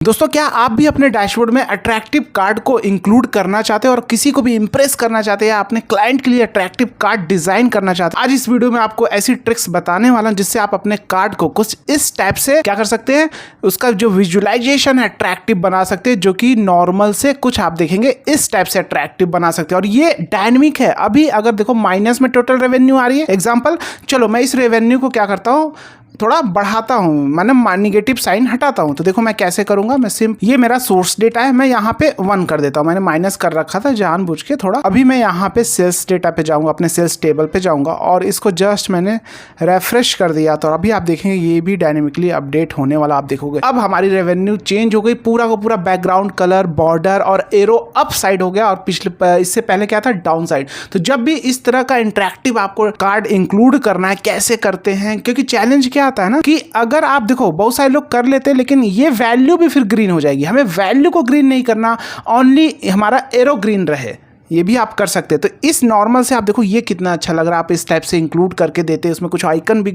दोस्तों, क्या आप भी अपने डैशबोर्ड में अट्रैक्टिव कार्ड को इंक्लूड करना चाहते हैं और किसी को भी इंप्रेस करना चाहते हैं या अपने क्लाइंट के लिए अट्रैक्टिव कार्ड डिजाइन करना चाहते हैं? आज इस वीडियो में आपको ऐसी ट्रिक्स बताने वाला हूं जिससे आप अपने कार्ड को कुछ इस टाइप से क्या कर सकते हैं, उसका जो विजुअलाइजेशन है अट्रैक्टिव बना सकते हैं, जो कि नॉर्मल से कुछ आप देखेंगे इस टाइप से अट्रैक्टिव बना सकते हैं। और ये डायनेमिक है। अभी अगर देखो माइनस में टोटल रेवेन्यू आ रही है एग्जाम्पल, चलो मैं इस रेवेन्यू को क्या करता हूँ, थोड़ा बढ़ाता हूँ, मैंने निगेटिव साइन हटाता हूँ। तो देखो मैं कैसे करूंगा, मैं सिंपल ये मेरा सोर्स डेटा है, मैं यहाँ पे 1 कर देता हूँ। मैंने माइनस कर रखा था जानबूझ के थोड़ा। अभी मैं यहाँ पे सेल्स डेटा पे जाऊंगा, अपने सेल्स टेबल पे जाऊंगा और इसको जस्ट मैंने रेफ्रेश कर दिया। तो अभी आप देखेंगे ये भी डायनेमिकली अपडेट होने वाला आप देखोगे। अब हमारी रेवेन्यू चेंज हो गई, पूरा का पूरा बैकग्राउंड कलर, बॉर्डर और एरो अप साइड हो गया और पिछले इससे पहले क्या था, डाउन साइड। तो जब भी इस तरह का इंटरेक्टिव आपको कार्ड इंक्लूड करना है, कैसे करते हैं, क्योंकि चैलेंज क्या आता है ना कि अगर आप देखो बहुत सारे लोग कर लेते हैं लेकिन ये वैल्यू भी फिर ग्रीन हो जाएगी। हमें वैल्यू को ग्रीन नहीं करना, ओनली हमारा एरो ग्रीन रहे, ये भी आप कर सकते हैं। तो इस नॉर्मल से आप देखो ये कितना अच्छा लग रहा है। आप इस टाइप से इंक्लूड करके देते हैं, उसमें कुछ आइकन भी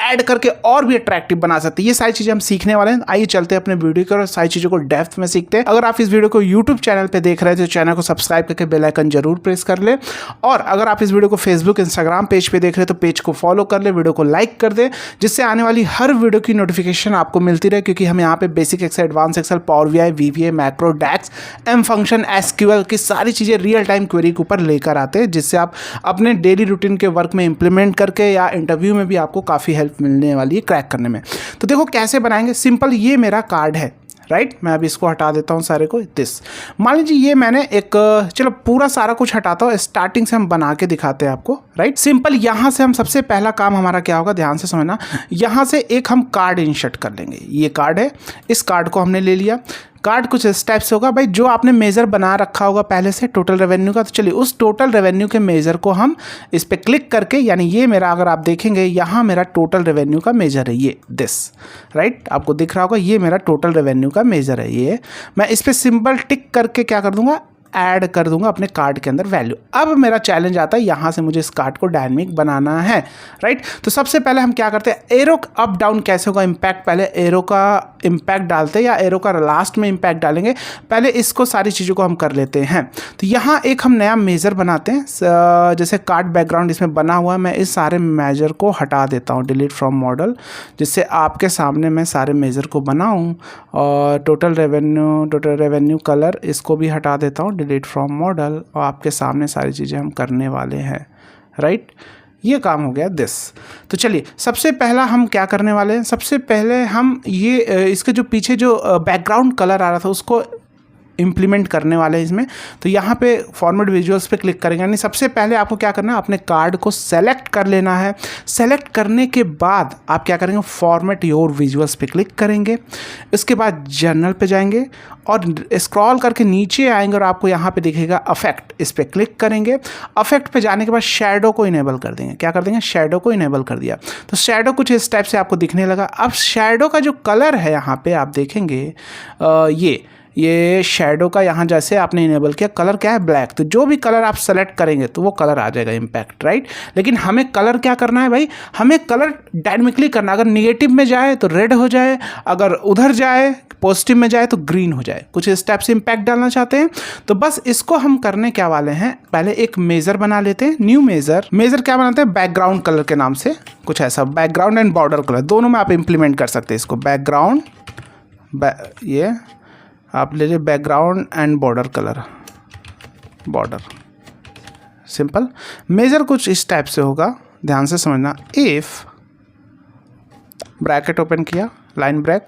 ऐड करके और भी अट्रैक्टिव बना सकते हैं। ये सारी चीज़ें हम सीखने वाले हैं। आइए चलते हैं अपने वीडियो को और सारी चीज़ों को डेप्थ में सीखते हैं। अगर आप इस वीडियो को यूट्यूब चैनल पर देख रहे हैं तो चैनल को सब्सक्राइब करके बेल आइकन जरूर प्रेस कर ले। और अगर आप इस वीडियो को फेसबुक इंस्टाग्राम पेज पर देख रहे हैं तो पेज को फॉलो कर ले, वीडियो को लाइक कर दे, जिससे आने वाली हर वीडियो की नोटिफिकेशन आपको मिलती रहे। क्योंकि हम यहाँ पे basic Excel, advance Excel, Power BI, VBA, macro, DAX, M function, SQL की सारी चीज़ें रियल टाइम क्वेरी के ऊपर लेकर आते हैं, जिससे आप अपने डेली रूटीन के वर्क में इंप्लीमेंट करके या इंटरव्यू में भी आपको काफ़ी हेल्प मिलने वाली है क्रैक करने में। तो देखो कैसे बनाएंगे, सिंपल ये मेरा कार्ड है, राइट। मैं अभी इसको हटा देता हूँ सारे को। मान लीजिए ये मैंने एक, चलो पूरा सारा कुछ हटाता हूँ, स्टार्टिंग से हम बना के दिखाते हैं आपको, राइट। सिंपल यहाँ से हम सबसे पहला काम हमारा क्या होगा, ध्यान से समझना। यहाँ से एक हम कार्ड इंसर्ट कर लेंगे। ये कार्ड है, इस कार्ड को हमने ले लिया। कार्ड कुछ इस टाइप से होगा भाई, जो आपने मेज़र बना रखा होगा पहले से टोटल रेवेन्यू का। तो चलिए उस टोटल रेवेन्यू के मेज़र को हम इस पर क्लिक करके, यानी ये मेरा, अगर आप देखेंगे यहाँ मेरा टोटल रेवेन्यू का मेज़र है ये राइट, आपको दिख रहा होगा ये मेरा टोटल रेवेन्यू का मेज़र है ये। मैं इस पर सिंपल टिक करके क्या कर दूंगा, ऐड कर दूंगा अपने कार्ड के अंदर वैल्यू। अब मेरा चैलेंज आता है, यहाँ से मुझे इस कार्ड को डायनेमिक बनाना है, राइट। तो सबसे पहले हम क्या करते हैं, एरो अप डाउन कैसे होगा, इम्पैक्ट पहले एरो का इम्पैक्ट डालते हैं या एरो का लास्ट में इम्पैक्ट डालेंगे। पहले इसको सारी चीज़ों को हम कर लेते हैं। तो यहाँ एक हम नया मेज़र बनाते हैं, जैसे कार्ड बैकग्राउंड इसमें बना हुआ है। मैं इस सारे मेजर को हटा देता हूँ, डिलीट फ्रॉम मॉडल, जिससे आपके सामने मैं सारे मेज़र को बनाऊँ। और टोटल रेवेन्यू कलर इसको भी हटा देता हूँ, डिलीट फ्रॉम मॉडल, और आपके सामने सारी चीज़ें हम करने वाले हैं, राइट। ये काम हो गया तो चलिए सबसे पहला हम क्या करने वाले हैं, सबसे पहले हम ये इसके जो पीछे जो बैकग्राउंड कलर आ रहा था उसको इम्प्लीमेंट करने वाले हैं इसमें। तो यहाँ पे फॉर्मेट विजुअल्स पे क्लिक करेंगे। यानी सबसे पहले आपको क्या करना है, अपने कार्ड को सेलेक्ट कर लेना है। सेलेक्ट करने के बाद आप क्या करेंगे, फॉर्मेट योर विजुअल्स पे क्लिक करेंगे। इसके बाद जर्नल पे जाएंगे और स्क्रॉल करके नीचे आएंगे और आपको यहाँ पे दिखेगा अफेक्ट, इस पर क्लिक करेंगे। अफेक्ट पे जाने के बाद शैडो को इनेबल कर देंगे। क्या कर देंगे, शैडो को इनेबल कर दिया। तो शैडो कुछ इस टाइप से आपको दिखने लगा। अब शैडो का जो कलर है यहाँ पे आप देखेंगे, ये शैडो का यहाँ जैसे आपने इनेबल किया, कलर क्या है, ब्लैक। तो जो भी कलर आप सेलेक्ट करेंगे तो वो कलर आ जाएगा इम्पैक्ट, राइट। लेकिन हमें कलर क्या करना है भाई, हमें कलर डायनेमिकली करना। अगर निगेटिव में जाए तो रेड हो जाए, अगर उधर जाए पॉजिटिव में जाए तो ग्रीन हो जाए। कुछ इस टाइप से इम्पैक्ट डालना चाहते हैं तो बस इसको हम करने क्या वाले हैं, पहले एक मेजर बना लेते हैं, न्यू मेजर क्या बनाते हैं, बैकग्राउंड कलर के नाम से कुछ ऐसा। बैकग्राउंड एंड बॉर्डर कलर दोनों में आप इंप्लीमेंट कर सकते हैं इसको। बैकग्राउंड ये आप ले लीजिए, background and border colour, border simple. Major कुछ इस टाइप से होगा, ध्यान से समझना। इफ ब्रैकेट ओपन किया, लाइन ब्रेक,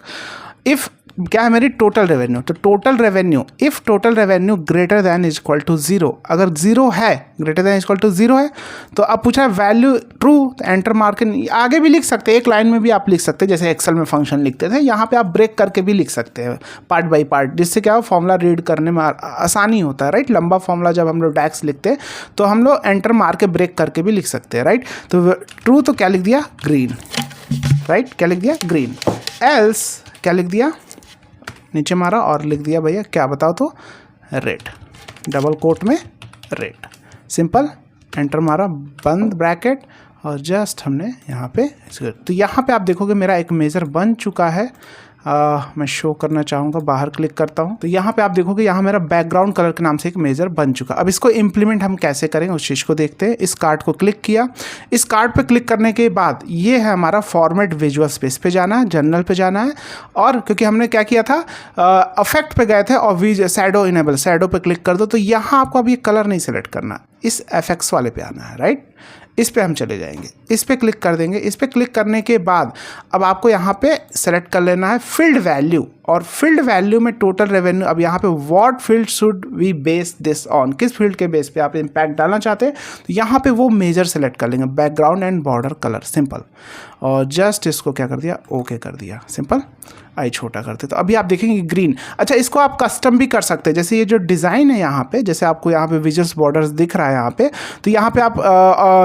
इफ क्या है मेरी टोटल रेवेन्यू, तो total revenue, if total revenue greater than is equal to 0, अगर 0 है, greater than is equal to 0 है, तो अब पूछा है वैल्यू ट्रू, एंटर मार्क। आगे भी लिख सकते हैं, एक लाइन में भी आप लिख सकते हैं, जैसे एक्सेल में फंक्शन लिखते थे, यहाँ पे आप ब्रेक करके भी लिख सकते हैं पार्ट बाई पार्ट, जिससे क्या हो, फॉर्मूला रीड करने में आसानी होता है, राइट। लंबा फॉर्मूला जब हम लोग डैक्स लिखते हैं तो हम लोग एंटर मार के ब्रेक करके भी लिख सकते हैं, राइट। तो ट्रू तो क्या लिख दिया, ग्रीन, राइट, क्या लिख दिया, ग्रीन। एल्स क्या लिख दिया, नीचे मारा और लिख दिया भैया क्या बताओ, तो रेड, डबल कोट में रेड, सिंपल। एंटर मारा, बंद ब्रैकेट, और जस्ट हमने यहाँ पे, तो यहाँ पे आप देखोगे मेरा एक मेजर बन चुका है। मैं शो करना चाहूँगा, बाहर क्लिक करता हूँ तो यहाँ पे आप देखोगे यहाँ मेरा बैकग्राउंड कलर के नाम से एक मेजर बन चुका। अब इसको इम्प्लीमेंट हम कैसे करेंगे उस चीज़ को देखते हैं। इस कार्ड को क्लिक किया, इस कार्ड पे क्लिक करने के बाद ये है हमारा फॉर्मेट विजुअल स्पेस पे जाना है, जनरल पे जाना है, और क्योंकि हमने क्या किया था अफेक्ट पे गए थे और शैडो इनेबल, शैडो पे क्लिक कर दो। तो यहाँ आपको अब ये कलर नहीं सेलेक्ट करना, इस एफएक्स वाले पे आना है, राइट। इस पे हम चले जाएंगे, इस पे क्लिक कर देंगे। इस पे क्लिक करने के बाद अब आपको यहाँ पे सेलेक्ट कर लेना है फील्ड वैल्यू, और फील्ड वैल्यू में टोटल रेवेन्यू। अब यहाँ पे what field should V base this on, किस फील्ड के बेस पे आप इम्पैक्ट डालना चाहते हैं तो यहाँ पे वो मेजर सेलेक्ट कर लेंगे, background and border colour, simple. और जस्ट इसको क्या कर दिया, ओके कर दिया, सिंपल। आई छोटा करते तो अभी आप देखेंगे ग्रीन। अच्छा, इसको आप कस्टम भी कर सकते हैं, जैसे ये जो डिज़ाइन है यहाँ पे, जैसे आपको यहाँ पे विजुअल्स बॉर्डर्स दिख रहा है यहाँ पे, तो यहाँ पे आप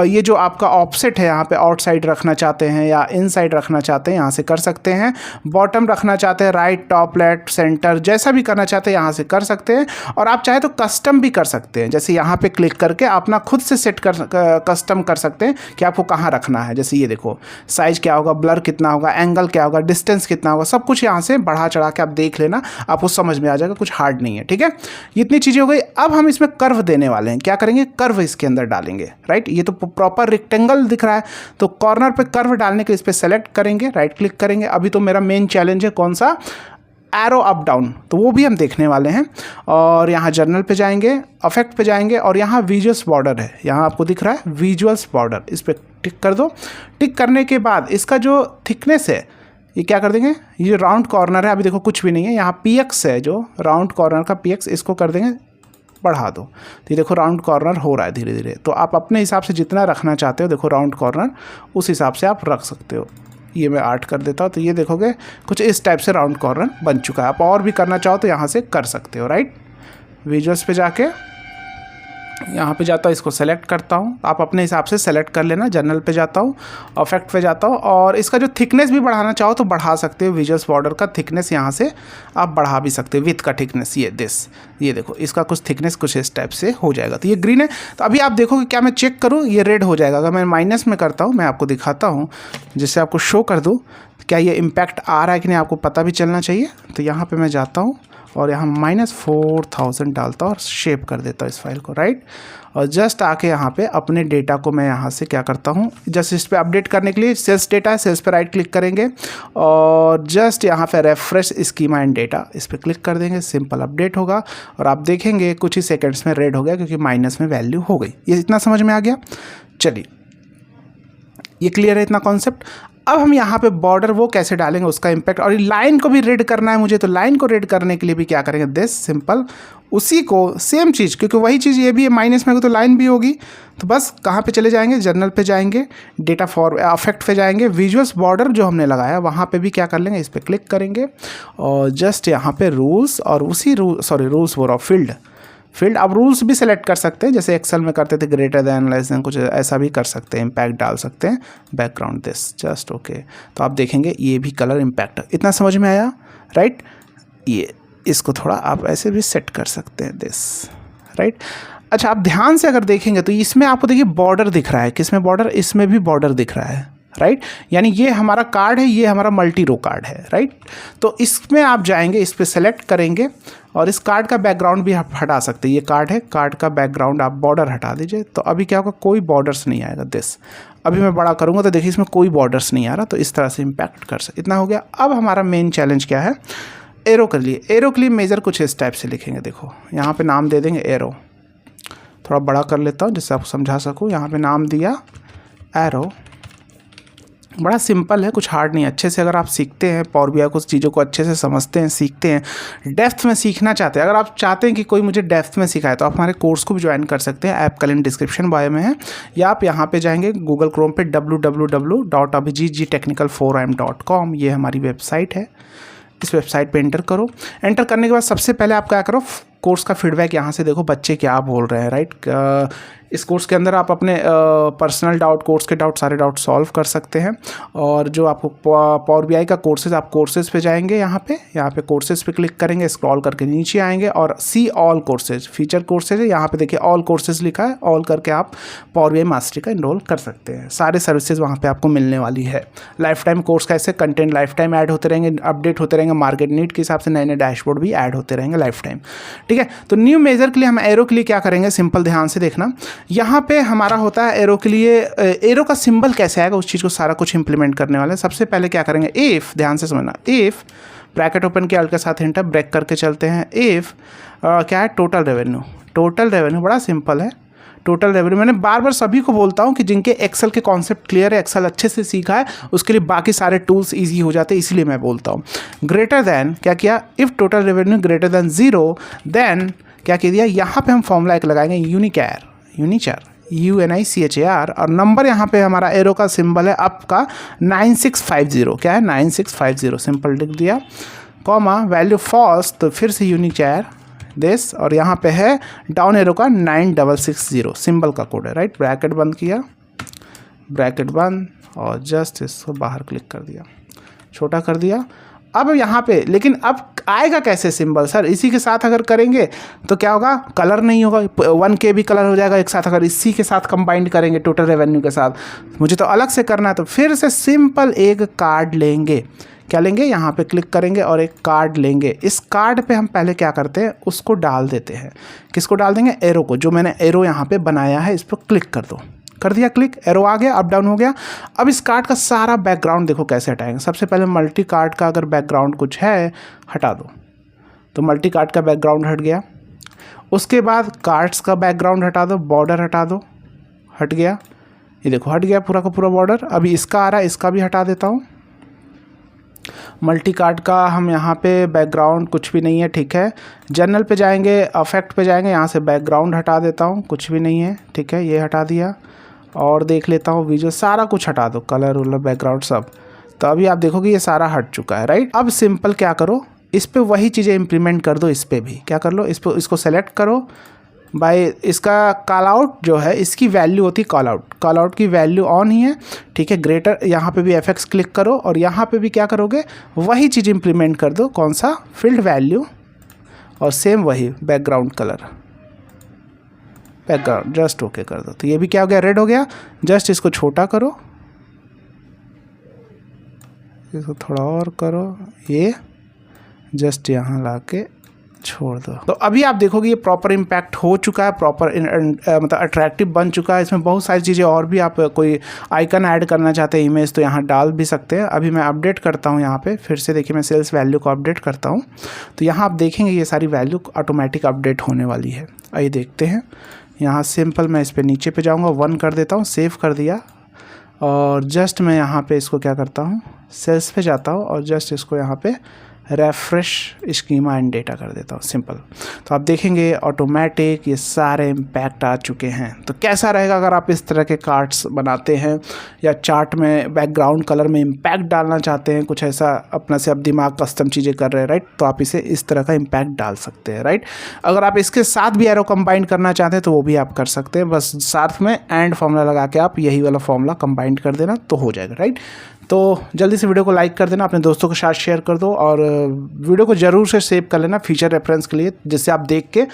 ये जो आपका ऑफसेट है यहाँ पे आउटसाइड रखना चाहते हैं या इनसाइड रखना चाहते हैं यहाँ से कर सकते हैं। बॉटम रखना चाहते हैं, राइट, टॉप, लेफ्ट, सेंटर, जैसा भी करना चाहते हैं यहाँ से कर सकते हैं। और आप चाहे तो कस्टम भी कर सकते हैं, जैसे यहाँ पे क्लिक करके अपना खुद से सेट कस्टम कर सकते हैं कि आपको कहाँ रखना है। जैसे ये देखो साइज क्या होगा, ब्लर कितना होगा, एंगल क्या होगा, डिस्टेंस कितना होगा, सब कुछ यहाँ से बढ़ा चढ़ा के आप देख लेना, आपको समझ में आ जाएगा, कुछ हार्ड नहीं है, ठीक है। इतनी चीजें हो गई। अब हम इसमें कर्व देने वाले हैं, क्या करेंगे, कर्व इसके अंदर डालेंगे, राइट। ये तो प्रॉपर रेक्टेंगल दिख रहा है, तो कॉर्नर पे कर्व डालने के इस पे सेलेक्ट करेंगे, राइट क्लिक करेंगे। अभी तो मेरा मेन चैलेंज है कौन सा, एरो अप डाउन, तो वो भी हम देखने वाले हैं। और यहाँ जर्नल पे जाएंगे, अफेक्ट पे जाएंगे, और यहाँ विजुअल्स बॉर्डर है, यहाँ आपको दिख रहा है विजुअल्स बॉर्डर, इस पर टिक कर दो। टिक करने के बाद इसका जो थिकनेस है ये क्या कर देंगे, ये राउंड कॉर्नर है, अभी देखो कुछ भी नहीं है, यहाँ पीएक्स है, जो राउंड कॉर्नर का पीएक्स, इसको कर देंगे बढ़ा दो। तो ये देखो राउंड कॉर्नर हो रहा है धीरे धीरे। तो आप अपने हिसाब से जितना रखना चाहते हो, देखो राउंड कॉर्नर उस हिसाब से आप रख सकते हो। ये मैं 8 कर देता हूँ, तो ये देखोगे कुछ इस टाइप से राउंड कॉर्नर बन चुका है। आप और भी करना चाहो तो यहाँ से कर सकते हो, राइट। विजुअल्स पे जाके यहाँ पे जाता हूँ, इसको सेलेक्ट करता हूँ, आप अपने हिसाब से सेलेक्ट कर लेना। जनरल पे जाता हूँ, अफेक्ट पे जाता हूँ, और इसका जो थिकनेस भी बढ़ाना चाहो तो बढ़ा सकते हो। विजुअल्स बॉर्डर का थिकनेस यहाँ से आप बढ़ा भी सकते हो, विथ का थिकनेस, ये देखो इसका कुछ थिकनेस कुछ इस टाइप से हो जाएगा। तो ये ग्रीन है। तो अभी आप देखोगे, क्या मैं चेक करूँ, ये रेड हो जाएगा। अगर मैं माइनस में करता हूँ, मैं आपको दिखाता हूँ, जिससे आपको शो कर दूँ क्या ये इम्पैक्ट आ रहा है कि नहीं, आपको पता भी चलना चाहिए। तो यहाँ पर मैं जाता हूँ और यहाँ -4000 डालता हूँ और शेप कर देता हूँ इस फाइल को, राइट। और जस्ट आके यहाँ पे अपने डेटा को मैं यहाँ से क्या करता हूँ, जस्ट इस पर अपडेट करने के लिए सेल्स डेटा है, सेल्स पे राइट क्लिक करेंगे और जस्ट यहाँ पे रेफ्रेश स्कीमा एंड डेटा, इस पर क्लिक कर देंगे, सिंपल अपडेट होगा। और आप देखेंगे कुछ ही सेकेंड्स में रेड हो गया, क्योंकि माइनस में वैल्यू हो गई। ये इतना समझ में आ गया। चलिए, ये क्लियर है इतना कॉन्सेप्ट। अब हम यहाँ पे बॉर्डर वो कैसे डालेंगे, उसका इम्पैक्ट, और लाइन को भी रेड करना है मुझे, तो लाइन को रेड करने के लिए भी क्या करेंगे, दिस सिंपल, उसी को सेम चीज़, क्योंकि वही चीज़ ये भी है, माइनस में होगी तो लाइन भी होगी। तो बस कहाँ पे चले जाएंगे, जर्नल पे जाएंगे, डेटा फॉर अफेक्ट पे जाएंगे, विजुअल्स बॉर्डर जो हमने लगाया वहाँ पे भी क्या कर लेंगे, इस पर क्लिक करेंगे और जस्ट यहाँ पे रूल्स, और उसी रूल्स बोल रहा हूँ, फील्ड आप रूल्स भी सेलेक्ट कर सकते हैं, जैसे एक्सेल में करते थे ग्रेटर दैन लेस दैन, कुछ ऐसा भी कर सकते हैं, इम्पैक्ट डाल सकते हैं, बैकग्राउंड दिस, जस्ट ओके। तो आप देखेंगे ये भी कलर इम्पैक्ट, इतना समझ में आया, राइट। ये इसको थोड़ा आप ऐसे भी सेट कर सकते हैं, दिस, राइट। अच्छा, आप ध्यान से अगर देखेंगे तो इसमें आपको देखिए बॉर्डर दिख रहा है, किसमें बॉर्डर, इसमें भी बॉर्डर दिख रहा है, राइट। यानी ये हमारा कार्ड है, ये हमारा मल्टी रो कार्ड है, राइट। तो इसमें आप जाएंगे, इस पर सेलेक्ट करेंगे और इस कार्ड का बैकग्राउंड भी आप हटा सकते हैं। ये कार्ड है, कार्ड का बैकग्राउंड आप बॉर्डर हटा दीजिए, तो अभी क्या होगा, कोई बॉर्डर्स नहीं आएगा, दिस। अभी मैं बड़ा करूँगा तो देखिए इसमें कोई बॉर्डर्स नहीं आ रहा, तो इस तरह से इम्पैक्ट कर सकते। इतना हो गया। अब हमारा मेन चैलेंज क्या है, एरो के लिए। एरो के लिए मेजर कुछ इस टाइप से लिखेंगे, देखो यहाँ पर नाम दे देंगे एरो, थोड़ा बड़ा कर लेता हूँ जिससे आपको समझा सकूँ। यहाँ पर नाम दिया एरो, बड़ा सिंपल है, कुछ हार्ड नहीं। अच्छे से अगर आप सीखते हैं पावर बीआई, कुछ चीज़ों को अच्छे से समझते हैं, सीखते हैं, डेप्थ में सीखना चाहते हैं, अगर आप चाहते हैं कि कोई मुझे डेप्थ में सिखाए, तो आप हमारे कोर्स को भी ज्वाइन कर सकते हैं। ऐप का लिंक डिस्क्रिप्शन बायो में है, या आप यहाँ पे जाएंगे गूगल क्रोम पे www.abhijitgtechnical4im.com, ये हमारी वेबसाइट है। इस वेबसाइट पे एंटर करो। एंटर करने के बाद सबसे पहले आप क्या करो, कोर्स का फीडबैक यहाँ से देखो बच्चे क्या बोल रहे हैं, राइट। इस कोर्स के अंदर आप अपने पर्सनल डाउट, कोर्स के डाउट, सारे डाउट सॉल्व कर सकते हैं। और जो आपको पावर बीआई का कोर्सेज, आप कोर्सेज पे जाएंगे, यहाँ पे कोर्सेज पे क्लिक करेंगे, स्क्रॉल करके नीचे आएंगे और see all courses, feature courses है, यहाँ पे देखिए ऑल कोर्सेज लिखा है, ऑल करके आप पावर बीआई मास्टरी का इनरोल कर सकते हैं। सारे सर्विसेज वहाँ पे आपको मिलने वाली है। लाइफ टाइम कोर्स का ऐसे कंटेंट लाइफ टाइम ऐड होते रहेंगे, अपडेट होते रहेंगे, मार्केट नीड के हिसाब से नए नए डैशबोर्ड भी ऐड होते रहेंगे लाइफ टाइम, ठीक है। तो न्यू मेजर के लिए हम एरो के लिए क्या करेंगे, सिंपल ध्यान से देखना। यहाँ पे हमारा होता है एरो के लिए, एरो का सिंबल कैसे आएगा उस चीज़ को सारा कुछ इंप्लीमेंट करने वाले हैं। सबसे पहले क्या करेंगे, इफ़, ध्यान से समझना, इफ़ ब्रैकेट ओपन किया, अल्ट के साथ एंटर, ब्रेक करके चलते हैं। इफ़ क्या है, टोटल रेवेन्यू, टोटल रेवेन्यू बड़ा सिंपल है। टोटल रेवेन्यू, मैंने बार बार सभी को बोलता हूँ कि जिनके एक्सेल के कॉन्सेप्ट क्लियर है, एक्सेल अच्छे से सीखा है, उसके लिए बाकी सारे टूल्स इजी हो जाते हैं, इसलिए मैं बोलता हूँ। ग्रेटर देन क्या किया, if total revenue greater than 0, then क्या कह दिया, यहाँ पे हम फॉर्मूला एक लगाएंगे, यूनिचर, UNICHAR, और नंबर यहाँ पे हमारा एरो का सिंबल है अप का 9650, क्या है 9650, सिंपल लिख दिया, कॉमा वैल्यू फॉल्स, तो फिर से यूनिचर दिस, और यहाँ पे है डाउन एरो का 9660, सिंबल का कोड है, राइट। ब्रैकेट बंद किया, ब्रैकेट बंद, और जस्ट इसको बाहर क्लिक कर दिया, छोटा कर दिया। अब यहाँ पे लेकिन अब आएगा कैसे सिंबल, सर इसी के साथ अगर करेंगे तो क्या होगा, कलर नहीं होगा, 1K भी कलर हो जाएगा एक साथ, अगर इसी के साथ कंबाइंड करेंगे टोटल रेवेन्यू के साथ, मुझे तो अलग से करना है। तो फिर से सिंपल एक कार्ड लेंगे, क्या लेंगे, यहाँ पे क्लिक करेंगे और एक कार्ड लेंगे। इस कार्ड पे हम पहले क्या करते हैं, उसको डाल देते हैं, किसको डाल देंगे, एरो को, जो मैंने एरो यहाँ पे बनाया है, इस पर क्लिक कर दो, कर दिया क्लिक, एरो आ गया, अप डाउन हो गया। अब इस कार्ड का सारा बैकग्राउंड देखो कैसे हटाएंगे। सबसे पहले मल्टी कार्ड का अगर बैकग्राउंड कुछ है हटा दो, तो मल्टी कार्ड का बैकग्राउंड हट गया। उसके बाद कार्ड्स का बैकग्राउंड हटा दो, बॉर्डर हटा दो, हट गया, ये देखो हट गया पूरा का पूरा बॉर्डर। अभी इसका आ रहा है, इसका भी हटा देता हूँ। मल्टी कार्ड का हम यहाँ पे बैकग्राउंड कुछ भी नहीं है, ठीक है। जनरल पे जाएंगे, अफेक्ट पे जाएंगे, यहाँ से बैकग्राउंड हटा देता हूँ, कुछ भी नहीं है, ठीक है, ये हटा दिया। और देख लेता हूँ विजुअल, सारा कुछ हटा दो, कलर वलर बैकग्राउंड सब। तो अभी आप देखोगे ये सारा हट चुका है, राइट। अब सिंपल क्या करो, इस पे वही चीज़ें इंप्लीमेंट कर दो, इस पे भी क्या कर लो, इस पर इसको सेलेक्ट करो बाय, इसका कॉल आउट जो है, इसकी वैल्यू होती है कॉल आउट, कॉल आउट की वैल्यू ऑन ही है, ठीक है। ग्रेटर, यहाँ पे भी FX क्लिक करो और यहाँ पे भी क्या करोगे, वही चीज़ इंप्लीमेंट कर दो, कौन सा, फील्ड वैल्यू, और सेम वही background colour, background just okay कर दो। तो ये भी क्या हो गया, रेड हो गया। जस्ट इसको छोटा करो, इसको थोड़ा और करो, ये जस्ट यहाँ ला के छोड़ दो। तो अभी आप देखोगे ये प्रॉपर इम्पैक्ट हो चुका है, प्रॉपर मतलब अट्रैक्टिव बन चुका है। इसमें बहुत सारी चीज़ें और भी, आप कोई आइकन ऐड करना चाहते हैं, इमेज, तो यहाँ डाल भी सकते हैं। अभी मैं अपडेट करता हूँ, यहाँ पे फिर से देखिए मैं सेल्स वैल्यू को अपडेट करता हूँ, तो यहाँ आप देखेंगे ये सारी वैल्यू ऑटोमेटिक अपडेट होने वाली है। आइए देखते हैं। यहाँ सिंपल मैं इस पर नीचे पे जाऊँगा, 1 कर देता हूँ, सेव कर दिया, और जस्ट मैं यहाँ पे इसको क्या करता हूँ, सेल्स पे जाता हूँ और जस्ट इसको यहाँ पे रेफ्रेश स्कीमा एंड डेटा कर देता हूँ, सिंपल। तो आप देखेंगे ऑटोमेटिक ये सारे इम्पैक्ट आ चुके हैं। तो कैसा रहेगा अगर आप इस तरह के कार्ड्स बनाते हैं या चार्ट में बैकग्राउंड कलर में इम्पैक्ट डालना चाहते हैं, कुछ ऐसा अपना से आप दिमाग कस्टम चीज़ें कर रहे हैं, राइट, तो आप इसे इस तरह का इम्पैक्ट डाल सकते हैं, राइट। अगर आप इसके साथ भी एरो कंबाइन करना चाहते हैं तो वो भी आप कर सकते हैं, बस साथ में एंड फॉर्मूला लगा के आप यही वाला फॉर्मूला कंबाइन कर देना तो हो जाएगा, राइट। तो जल्दी से वीडियो को लाइक कर देना, अपने दोस्तों के साथ शेयर कर दो, और वीडियो को ज़रूर से सेव कर लेना फ्यूचर रेफरेंस के लिए, जिससे आप देख के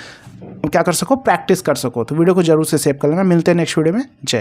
क्या कर सको, प्रैक्टिस कर सको। तो वीडियो को ज़रूर से सेव कर लेना। मिलते हैं नेक्स्ट वीडियो में। जय।